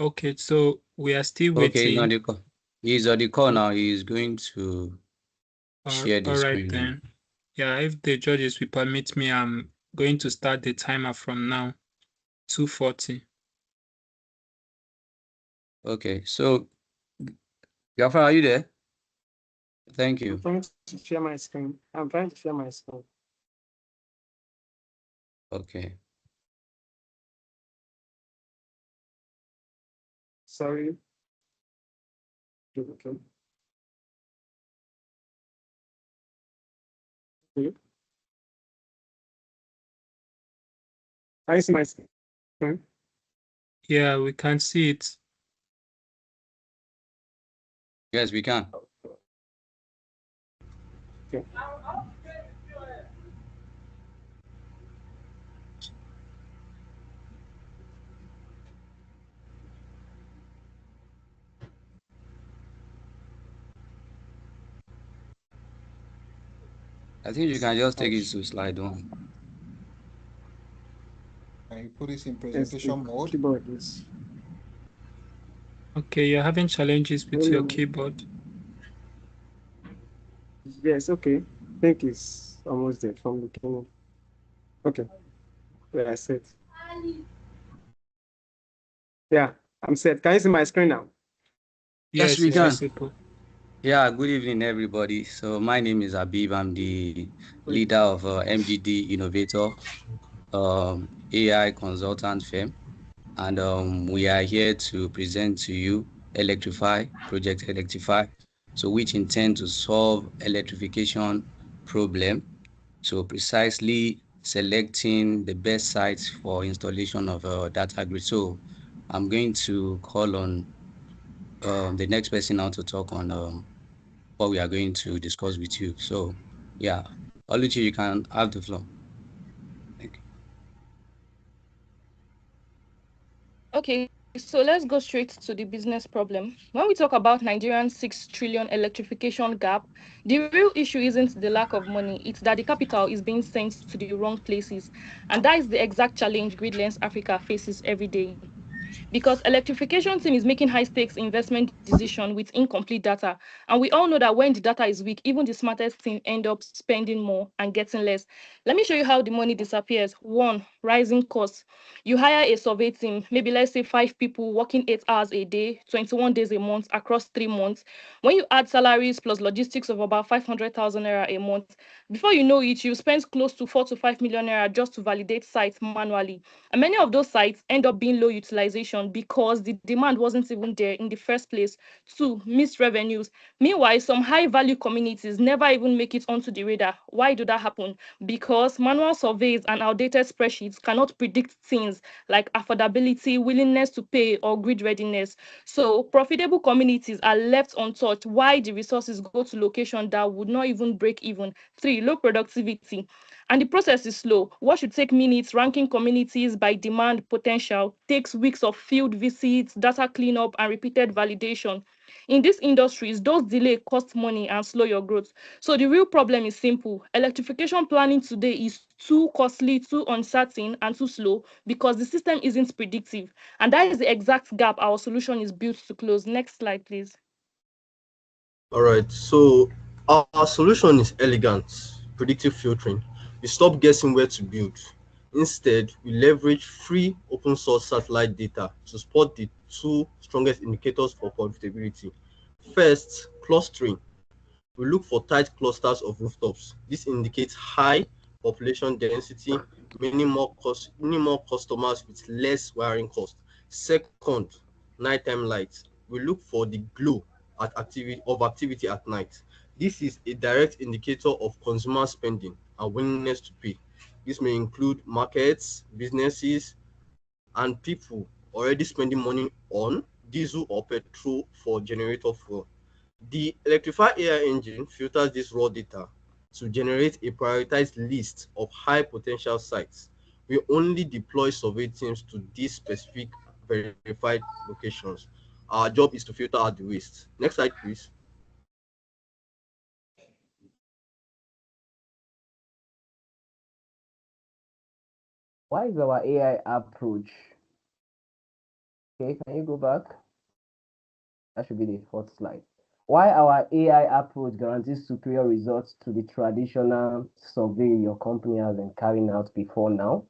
Okay, so we are still Okay, he's on waiting. the call. He's on the call now. He's going to share the All right screen now. then. Yeah, if the judges will permit me, I'm going to start the timer from now, 2:40. Okay, so Gaffer, are you there? Thank I'm you. trying to share my screen. I'm trying to share my screen. Okay. Sorry. Okay. Okay. I see my screen. Yeah, we can see it. Yes, we can. Okay. I think you can just take it to slide one. Can you put this in Yes, the presentation mode? keyboard is. Okay, you're having challenges with your Hello. keyboard. Yes, okay. I think it's almost there from the beginning. Okay. Yeah, I said. Yeah, I'm set. Can you see my screen now? Yes, Yes, we it's can. visible. Yeah, good evening, everybody. So my name is Habib. I'm the leader of MGD Innovator, AI consultant firm. And we are here to present to you Project Electrify, so which intend to solve electrification problem. So precisely selecting the best sites for installation of data grid. So I'm going to call on the next person now to talk on what we are going to discuss with you. So yeah, Oluchi, you can have the floor. Thank you. Okay, so let's go straight to the business problem. When we talk about Nigeria's 6 trillion electrification gap, the real issue isn't the lack of money, it's that the capital is being sent to the wrong places. And that is the exact challenge Gridlands Africa faces every day. Because electrification team is making high stakes investment decision with incomplete data, and we all know that when the data is weak, even the smartest team end up spending more and getting less. Let me show you how the money disappears. One, rising costs. You hire a survey team, maybe let's say 5 people working 8 hours a day, 21 days a month across 3 months. When you add salaries plus logistics of about 500,000 naira a month, before you know it, you spend close to 4 to 5 million naira just to validate sites manually. And many of those sites end up being low utilization because the demand wasn't even there in the first place. Two, missed revenues. Meanwhile, some high value communities never even make it onto the radar. Why do that happen? Because manual surveys and outdated spreadsheets cannot predict things like affordability, willingness to pay, or grid readiness. So profitable communities are left untouched. Why the resources go to locations that would not even break even. Three, low productivity. And the process is slow. What should take minutes, ranking communities by demand potential, takes weeks of field visits, data cleanup, and repeated validation. In these industries, those delays cost money and slow your growth. So the real problem is simple. Electrification planning today is too costly, too uncertain, and too slow because the system isn't predictive. And that is the exact gap our solution is built to close. Next slide, please. All right, so our solution is elegant, predictive filtering. We stop guessing where to build. Instead, we leverage free open source satellite data to spot the two strongest indicators for profitability. First, clustering. We look for tight clusters of rooftops. This indicates high population density, many more customers with less wiring cost. Second, nighttime lights. We look for the glow activity at night. This is a direct indicator of consumer spending and willingness to pay. This may include markets, businesses, and people already spending money on diesel or petrol for generator fuel. The Electrify AI engine filters this raw data to generate a prioritized list of high potential sites. We only deploy survey teams to these specific verified locations. Our job is to filter out the waste. Next slide, please. Why is our AI approach Okay, can you go back? That should be the fourth slide. Why our AI approach guarantees superior results to the traditional survey your company has been carrying out before now.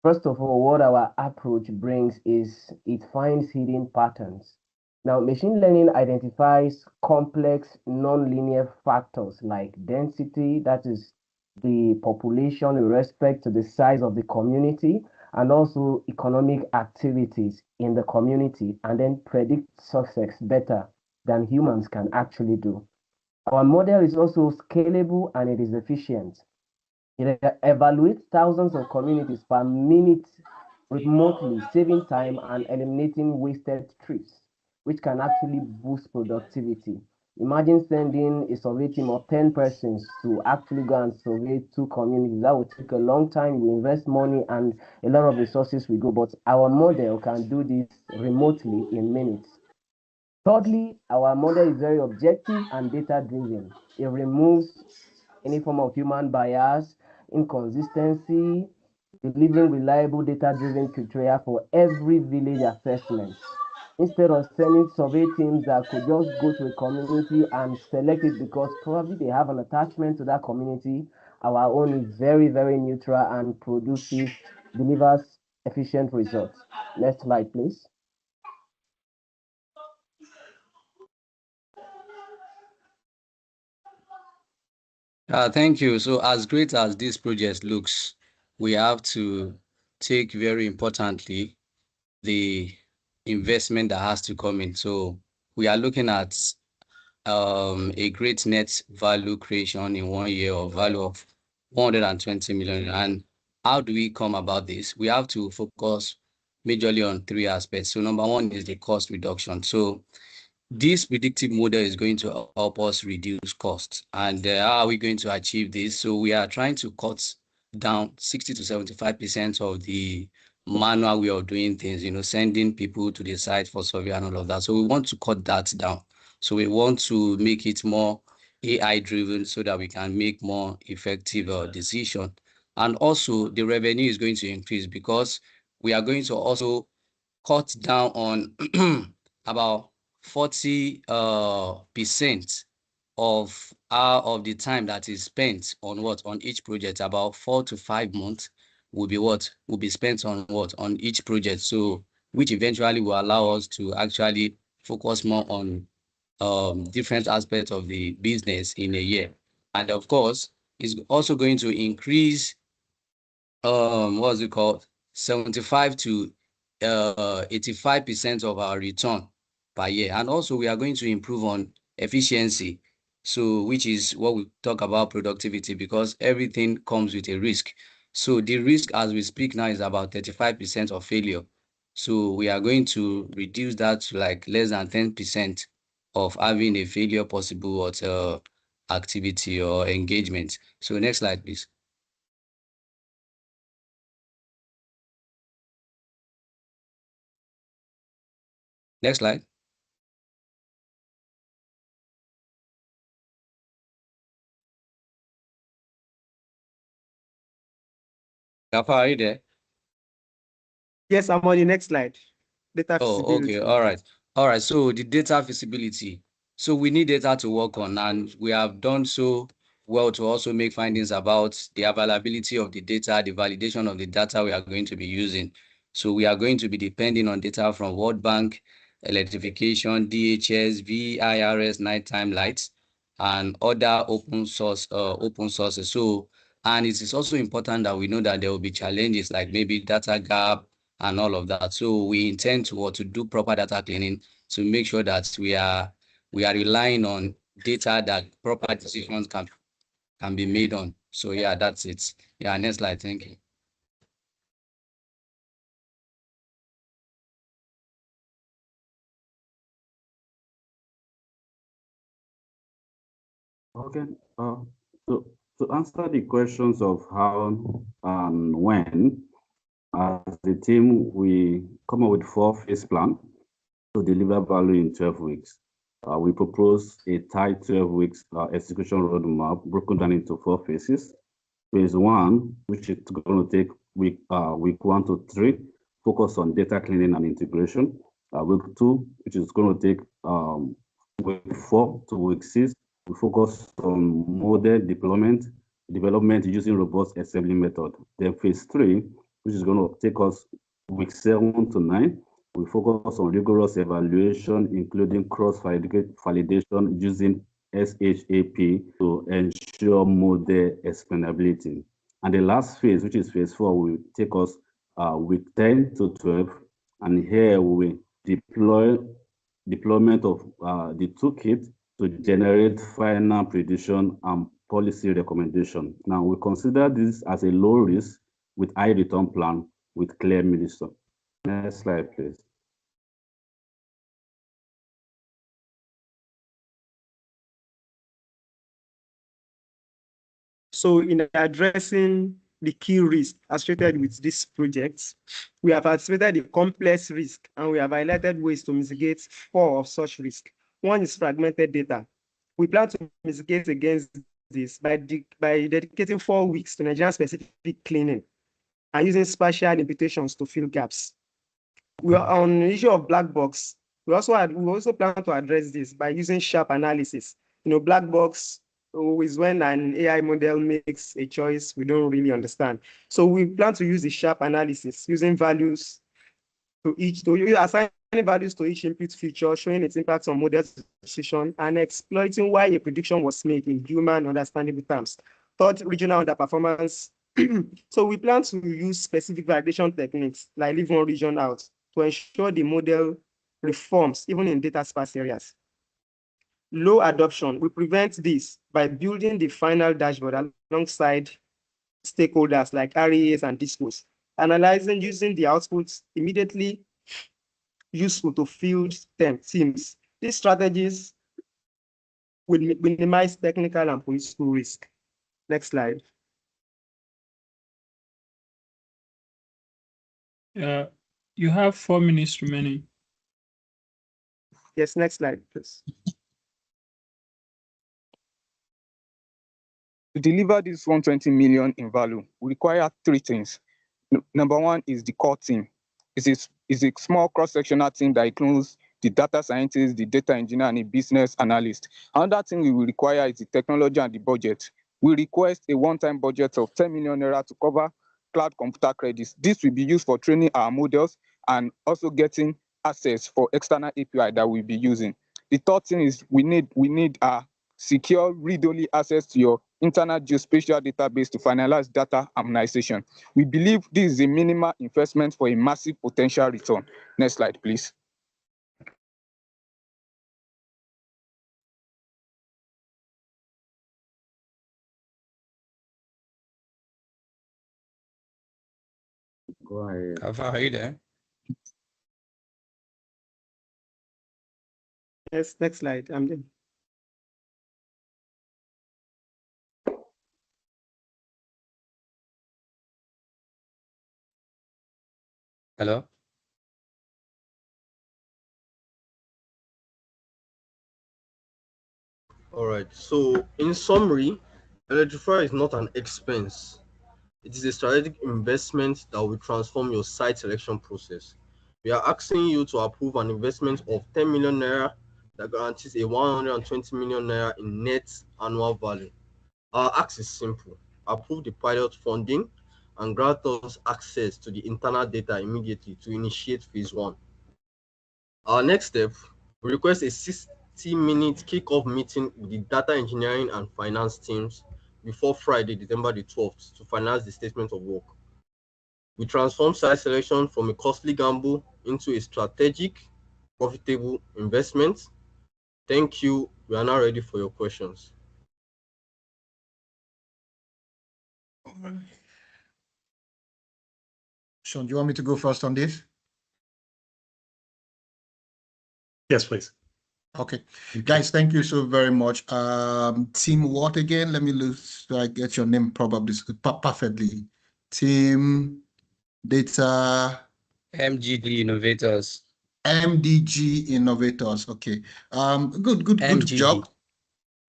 First of all, what our approach brings is it finds hidden patterns. Now, machine learning identifies complex nonlinear factors like density, that is the population with respect to the size of the community, and also economic activities in the community, and then predict success better than humans can actually do. Our model is also scalable and it is efficient. It evaluates thousands of communities per minute remotely, saving time and eliminating wasted trips, which can actually boost productivity. Imagine sending a survey team of 10 persons to actually go and survey 2 communities. That would take a long time, we invest money and a lot of resources will go, but our model can do this remotely in minutes. Thirdly, our model is very objective and data-driven. It removes any form of human bias, inconsistency, delivering reliable data-driven criteria for every village assessment. Instead of sending survey teams that could just go to a community and select it because probably they have an attachment to that community, our own is very, very neutral and delivers efficient results. Next slide, please. Thank you. So as great as this project looks, we have to take very importantly the investment that has to come in. So we are looking at a great net value creation in 1 year of value of 120 million. And how do we come about this? We have to focus majorly on 3 aspects. So number 1 is the cost reduction. So this predictive model is going to help us reduce costs. And how are we going to achieve this? So we are trying to cut down 60 to 75% of the manual way of doing things, sending people to the site for survey and all of that. So we want to cut that down. So we want to make it more AI driven so that we can make more effective decision. And also the revenue is going to increase because we are going to also cut down on about 40% of the time that is spent on each project. About 4 to 5 months will be spent on each project. So which eventually will allow us to actually focus more on different aspects of the business in a year. And of course, it's also going to increase 75 to 85% of our return per year. And also we are going to improve on efficiency. So which is what we talk about productivity, because everything comes with a risk. So the risk as we speak now is about 35% of failure. So we are going to reduce that to like less than 10% of having a failure possible at activity or engagement. So next slide, please. Next slide. Gaffer, are you there? Yes, I'm on the next slide. Data Oh, feasibility. okay. All right. All right. So the data feasibility. So we need data to work on, and we have done so well to also make findings about the availability of the data, the validation of the data we are going to be using. So we are going to be depending on data from World Bank, Electrification, DHS, VIRS, nighttime lights, and other open sources. So, and it is also important that we know that there will be challenges like maybe data gap and all of that. So we intend to do proper data cleaning to make sure that we are relying on data that proper decisions can be made on. So yeah, that's it. Yeah, next slide. Thank you. Okay. So to answer the questions of how and when, as a team, we come up with 4-phase plan to deliver value in 12 weeks. We propose a tight 12 weeks execution roadmap broken down into 4 phases. Phase 1, which is going to take week 1 to 3, focus on data cleaning and integration. Week 2, which is going to take week 4 to week 6, we focus on model development using robust assembly method. Then phase 3, which is going to take us week 7 to 9, we focus on rigorous evaluation, including cross-validation using SHAP to ensure model explainability. And the last phase, which is phase 4, will take us week 10 to 12, and here we deployment of the toolkit to generate final prediction and policy recommendation. Now, we consider this as a low risk with high return plan with clear milestone. Next slide, please. So in addressing the key risk associated with these projects, we have anticipated the complex risk, and we have highlighted ways to mitigate 4 of such risk. One is fragmented data. We plan to mitigate against this by dedicating 4 weeks to Nigerian-specific cleaning and using spatial imputations to fill gaps. We are on the issue of black box. We also plan to address this by using sharp analysis. Black box is when an AI model makes a choice we don't really understand. So we plan to use the sharp analysis using values assigning values to each input feature, showing its impact on model decision, and exploiting why a prediction was made in human understandable terms. Third, regional underperformance. So we plan to use specific validation techniques like leave one region out to ensure the model reforms even in data sparse areas. Low adoption, we prevent this by building the final dashboard alongside stakeholders like REAs and DISCOs, analyzing using the outputs immediately useful to field teams. These strategies will minimize technical and political risk. Next slide. You have 4 minutes remaining. Yes, next slide, please. To deliver this 120 million in value, we require 3 things. Number 1 is the core team. It's a small cross-sectional team that includes the data scientist, the data engineer, and a business analyst. Another thing we will require is the technology and the budget. We request a one-time budget of 10 million naira to cover cloud computer credits. This will be used for training our models and also getting access for external API that we'll be using. The third thing is we need a secure read-only access to your internal geospatial database to finalize data harmonization. We believe this is a minimal investment for a massive potential return. Next slide, please. Go ahead. Kafa, are you there? Yes, next slide. I'm there. Hello? All right. So, in summary, Electrify is not an expense. It is a strategic investment that will transform your site selection process. We are asking you to approve an investment of 10 million naira that guarantees a 120 million naira in net annual value. Our ask is simple: approve the pilot funding and grant us access to the internal data immediately to initiate phase 1. Our next step, we request a 60-minute kickoff meeting with the data engineering and finance teams before Friday, December the 12th, to finalize the statement of work. We transform site selection from a costly gamble into a strategic, profitable investment. Thank you. We are now ready for your questions. Sean, do you want me to go first on this? Yes, please. Okay, guys, thank you so very much. Team what again? Let me look so I get your name probably perfectly. Team Data MGD Innovators. MDG Innovators. Okay. Good MGD. job.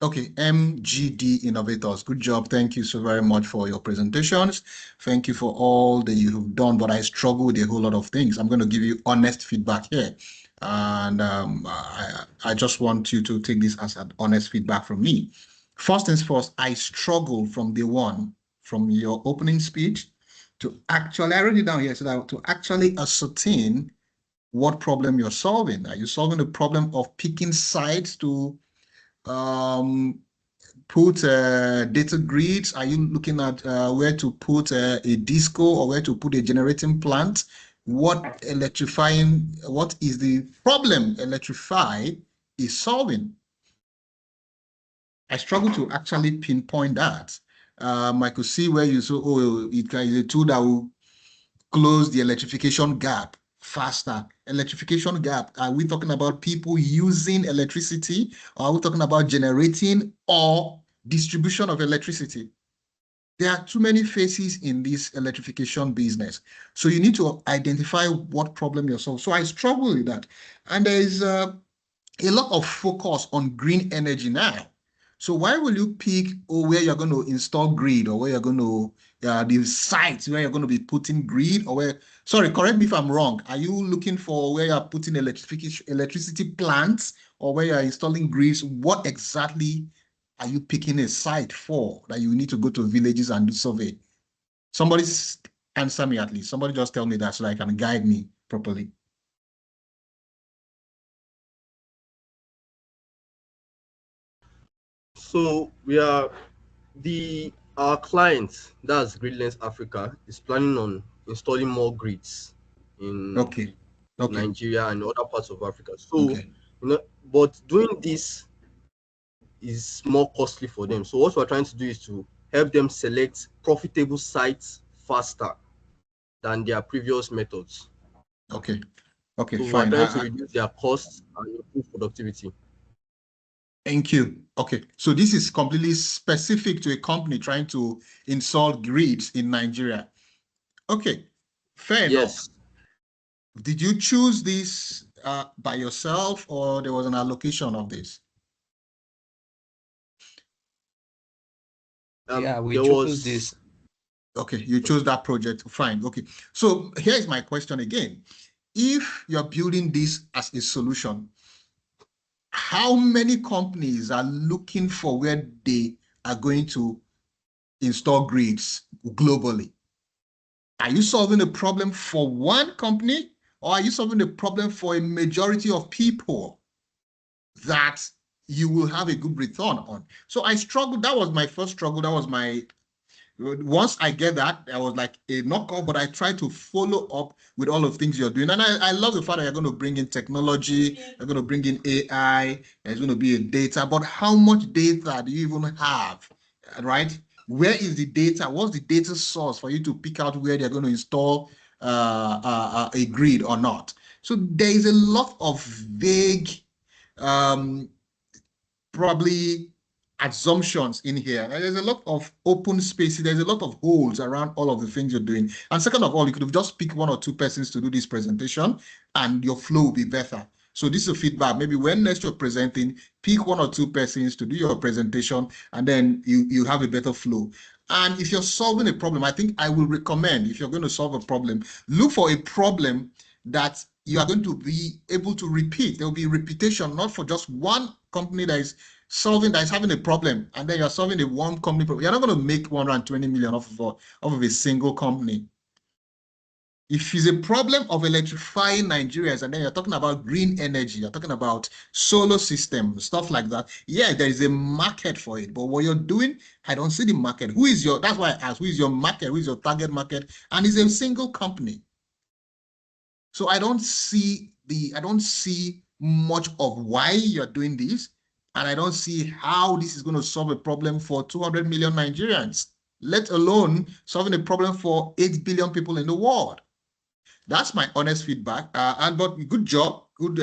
Okay, MGD Innovators. Good job. Thank you so very much for your presentations. Thank you for all that you have done, but I struggle with a whole lot of things. I'm going to give you honest feedback here. And I just want you to take this as an honest feedback from me. First things first, I struggle from day one, from your opening speech to actually, I wrote it down here, so that to actually ascertain what problem you're solving. Are you solving the problem of picking sites to put data grids? Are you looking at where to put a disco or where to put a generating plant? What is the problem Electrify is solving? I struggle to actually pinpoint that. I could see where you say, oh, it is a tool that will close the electrification gap faster. Electrification gap, are we talking about people using electricity, or are we talking about generating or distribution of electricity? There are too many faces in this electrification business. So you need to identify what problem you're solving. So I struggle with that. And there is a lot of focus on green energy now. So why will you pick where you're going to install grid, or where you're going to the sites where you're going to be putting grid, or where, sorry, correct me if I'm wrong. Are you looking for where you're putting electricity plants, or where you're installing grids? What exactly are you picking a site for that you need to go to villages and do survey? Somebody answer me at least. Somebody just tell me that so that I can guide me properly. So our client, that's Gridlens Africa, is planning on installing more grids in Okay. Nigeria and other parts of Africa. So, but doing this is more costly for them. So what we're trying to do is to help them select profitable sites faster than their previous methods. Okay, So fine. we're trying to reduce their costs and improve productivity. Thank you. Okay, so this is completely specific to a company trying to install grids in Nigeria. Okay, fair enough. Did you choose this by yourself, or there was an allocation of this? Yeah, we chose this. Okay, you chose that project. Fine. Okay, so here's my question again. If you're building this as a solution, how many companies are looking for where they are going to install grids globally? Are you solving a problem for one company, or are you solving a problem for a majority of people that you will have a good return on? So I struggled. That was my first struggle. That was my, once I get that, I was like a knockoff, but I try to follow up with all of things you're doing. And I love the fact that you're going to bring in technology, you're going to bring in AI, there's going to be a data, but how much data do you even have, right? Where is the data? What's the data source for you to pick out where they're going to install a grid or not? So there is a lot of vague, probably assumptions in here. There's a lot of open spaces. There's a lot of holes around all of the things you're doing. And second of all, you could have just picked one or two persons to do this presentation and your flow will be better. So this is a feedback. Maybe when next you're presenting, pick one or two persons to do your presentation, and then you have a better flow. And if you're solving a problem, I think I will recommend, if you're going to solve a problem, look for a problem that you are going to be able to repeat. There will be repetition, not for just one company that is having a problem, and then you're solving a one company problem. You're not going to make 120 million off of a single company. If it's a problem of electrifying Nigerians, and then you're talking about green energy, you're talking about solar systems, stuff like that, yeah, there is a market for it. But what you're doing, I don't see the market. That's why I asked, who is your market? Who is your target market? And it's a single company. So I don't see much of why you're doing this, and I don't see how this is going to solve a problem for 200 million Nigerians, let alone solving a problem for 8 billion people in the world. That's my honest feedback. But good job, good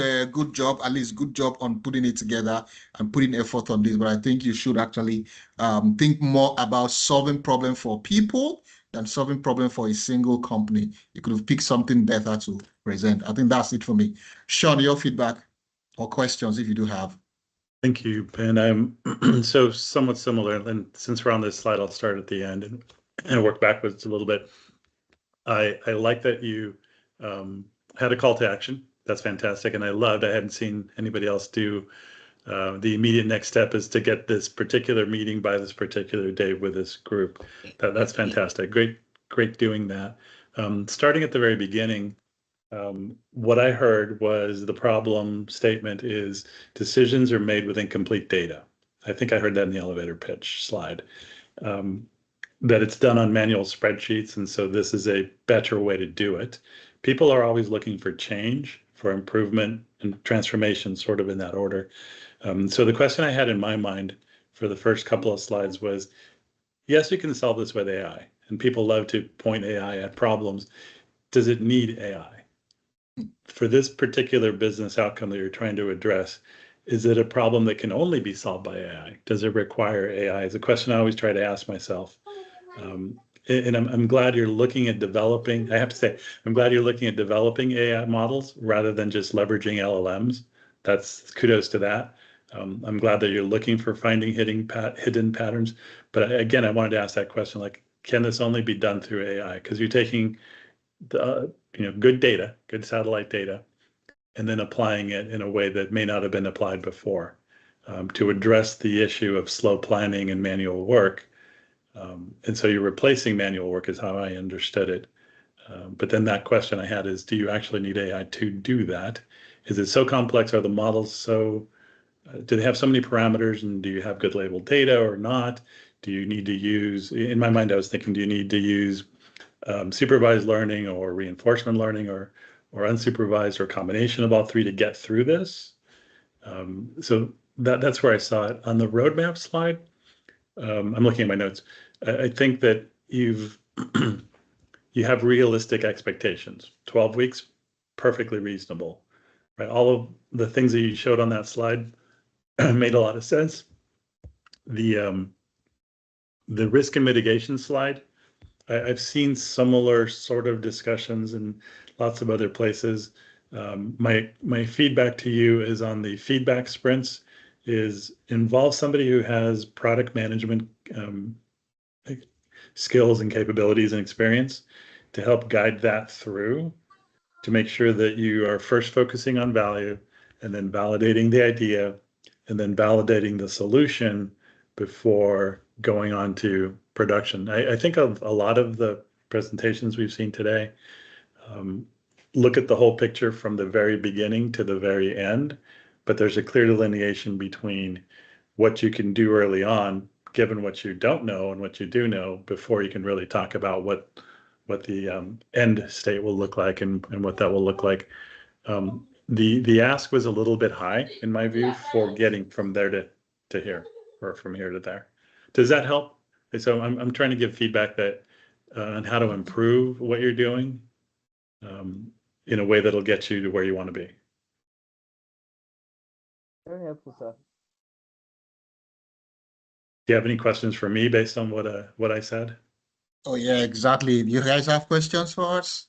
job, at least good job on putting it together and putting effort on this. But I think you should actually think more about solving problem for people than solving problem for a single company. You could have picked something better to present. I think that's it for me. Sean, your feedback or questions if you do have. Thank you, Ben. I'm so somewhat similar. And since we're on this slide, I'll start at the end and work backwards a little bit. I like that you had a call to action. That's fantastic. And I hadn't seen anybody else do the immediate next step is to get this particular meeting by this particular day with this group. That's fantastic. Great doing that. Starting at the very beginning, what I heard was the problem statement is decisions are made with incomplete data. I think I heard that in the elevator pitch slide. That it's done on manual spreadsheets, and so this is a better way to do it. People are always looking for change, for improvement and transformation, sort of in that order. So the question I had in my mind for the first couple of slides was, yes, you can solve this with AI, and people love to point AI at problems. Does it need AI? For this particular business outcome that you're trying to address, is it a problem that can only be solved by AI? Does it require AI? It's a question I always try to ask myself. And I'm glad you're looking at developing, I have to say, I'm glad you're looking at developing AI models rather than just leveraging LLMs. That's kudos to that. I'm glad that you're looking for finding hidden patterns. But again, I wanted to ask that question, like, can this only be done through AI? Because you're taking the, good data, good satellite data, and then applying it in a way that may not have been applied before to address the issue of slow planning and manual work. And so you're replacing manual work is how I understood it. But then that question I had is, do you actually need AI to do that? Is it so complex? Are the models so, do they have so many parameters, and do you have good labeled data or not? Do you need to use, in my mind, I was thinking, do you need to use supervised learning or reinforcement learning or unsupervised or a combination of all three to get through this? So that's where I saw it. On the roadmap slide, I'm looking at my notes. I think that you have realistic expectations. 12 weeks, perfectly reasonable, right? All of the things that you showed on that slide made a lot of sense. The risk and mitigation slide, I've seen similar sort of discussions in lots of other places. My feedback to you is on the feedback sprints is involve somebody who has product management skills and capabilities and experience to help guide that through, to make sure that you are first focusing on value and then validating the idea and then validating the solution before going on to production. I think of a lot of the presentations we've seen today, look at the whole picture from the very beginning to the very end, but there's a clear delineation between what you can do early on, given what you don't know and what you do know, before you can really talk about what the end state will look like and what that will look like. The ask was a little bit high in my view for getting from there to here, or from here to there. Does that help? So I'm trying to give feedback that on how to improve what you're doing in a way that'll get you to where you want to be. Very helpful, sir. Do you have any questions for me based on what I said? Oh yeah, exactly. Do you guys have questions for us?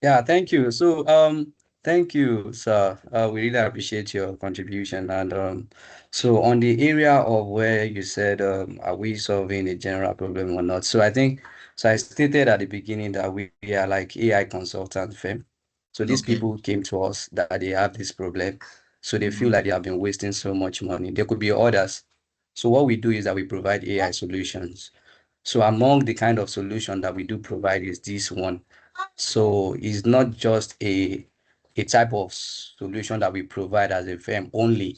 Yeah, thank you. So, thank you, sir. We really appreciate your contribution. And so on the area of where you said, are we solving a general problem or not? So I stated at the beginning that we are like AI consultant firm. So these Okay. people came to us that they have this problem. So they feel like they have been wasting so much money. There could be others. So what we do is that we provide AI solutions. So among the kind of solution that we do provide is this one. So it's not just a type of solution that we provide as a firm only.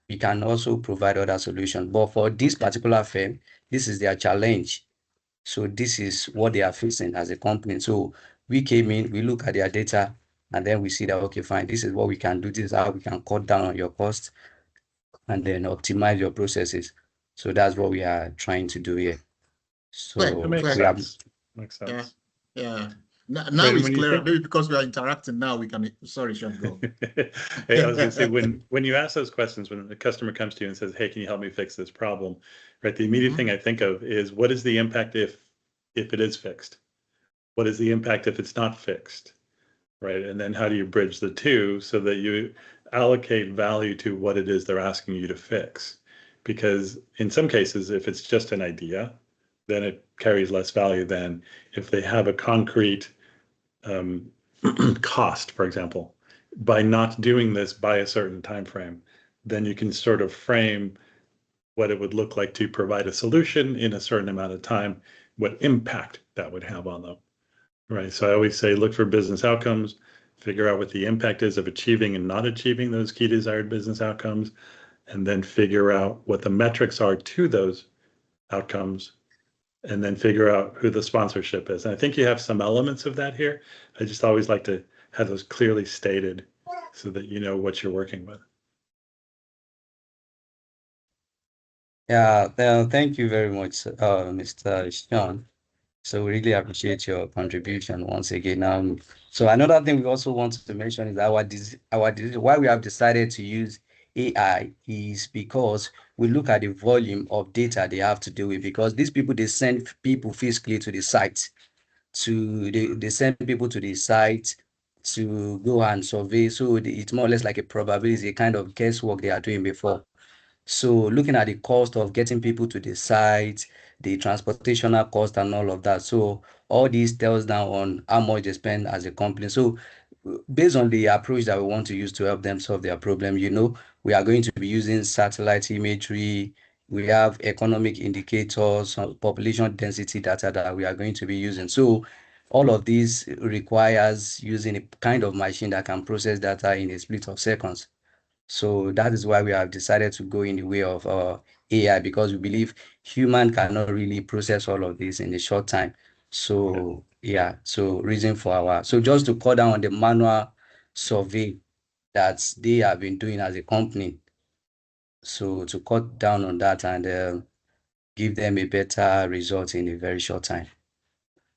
We can also provide other solutions. But for this particular firm, this is their challenge. So this is what they are facing as a company. So we came in, we look at their data, and then we see that, okay, fine, this is what we can do. This is how we can cut down on your costs and then optimize your processes. So that's what we are trying to do here. So Well, It makes sense. Makes Yeah, sense. yeah. Now Right, it's when you clear. think- Maybe because we are interacting now, we can. Sorry, Sean, go. Hey, I was going to say, when you ask those questions, when the customer comes to you and says, "Hey, can you help me fix this problem?" Right, the immediate thing I think of is, what is the impact if it is fixed? What is the impact if it's not fixed? right? And then how do you bridge the two so that you allocate value to what it is they're asking you to fix? Because in some cases, if it's just an idea, then it carries less value than if they have a concrete cost, for example. By not doing this by a certain time frame, then you can sort of frame what it would look like to provide a solution in a certain amount of time, what impact that would have on them, right? So I always say, look for business outcomes, figure out what the impact is of achieving and not achieving those key desired business outcomes, and then figure out what the metrics are to those outcomes, and then figure out who the sponsorship is. And I think you have some elements of that here. I just always like to have those clearly stated so that you know what you're working with. Yeah, thank you very much, Mr. Sean. So we really appreciate your contribution once again. So another thing we also want to mention is why we have decided to use AI is because we look at the volume of data they have to deal with, because these people, they send people physically to the site they send people to the site to go and survey. So it's more or less like a probability, a kind of guesswork they are doing before. So looking at the cost of getting people to the site, the transportational cost and all of that. So all these tells down on how much they spend as a company. So based on the approach that we want to use to help them solve their problem, we are going to be using satellite imagery. We have economic indicators, population density data that we are going to be using. So all of these requires using a kind of machine that can process data in a split of seconds. So that is why we have decided to go in the way of AI, because we believe human cannot really process all of this in a short time. So yeah, so just to cut down on the manual survey that they have been doing as a company. So to cut down on that and give them a better result in a very short time.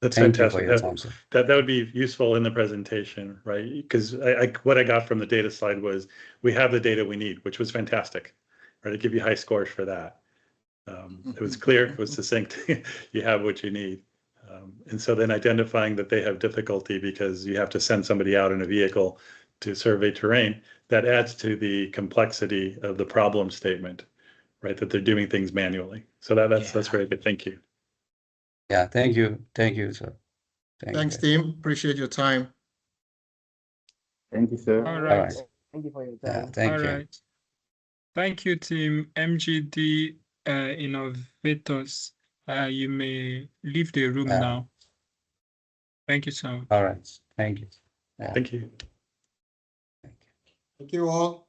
That's Thank you for fantastic. your time, sir. That would be useful in the presentation, right? Because what I got from the data slide was we have the data we need, which was fantastic, right? I give you high scores for that. It was clear, it was succinct. You have what you need. And so then identifying that they have difficulty because you have to send somebody out in a vehicle to survey terrain, that adds to the complexity of the problem statement, right? That they're doing things manually. So that's very good. Thank you. Yeah, thank you. Thank you, sir. Thanks, team. Appreciate your time. Thank you, sir. All right. Thank you for your Yeah, time. thank All you. right. Thank you, team MGD Innovators. You may leave the room Yeah. now. Thank you so much. All right. Thank you. Yeah. Thank you. Thank you all.